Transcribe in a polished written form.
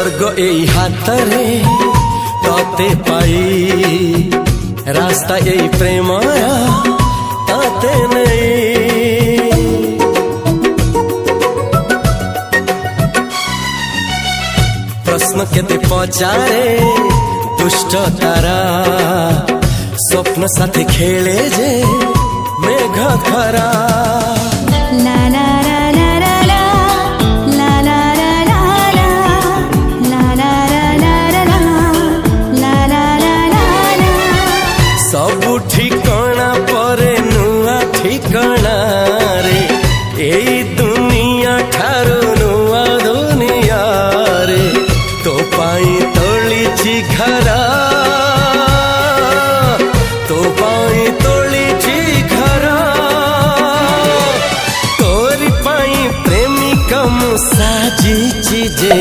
स्वर्ग एई हातरे तते पाई रास्ता एई प्रेमया ताते नहीं। प्रश्न केते पचारे दुष्ट तारा स्वप्न साथी खेले जे मेघ खरा। ला ला ला ला ला ला ला ला ला ला ला ला ला ला। सब ठिकाना परे नुआ ठिकाना रे एई दुनिया ठारू नुआ दुनिया रे। तो पाई तोलिछि घरा तो पाई तोलिछि घरा तोरी पाई प्रेमिका मु साजिछि जे।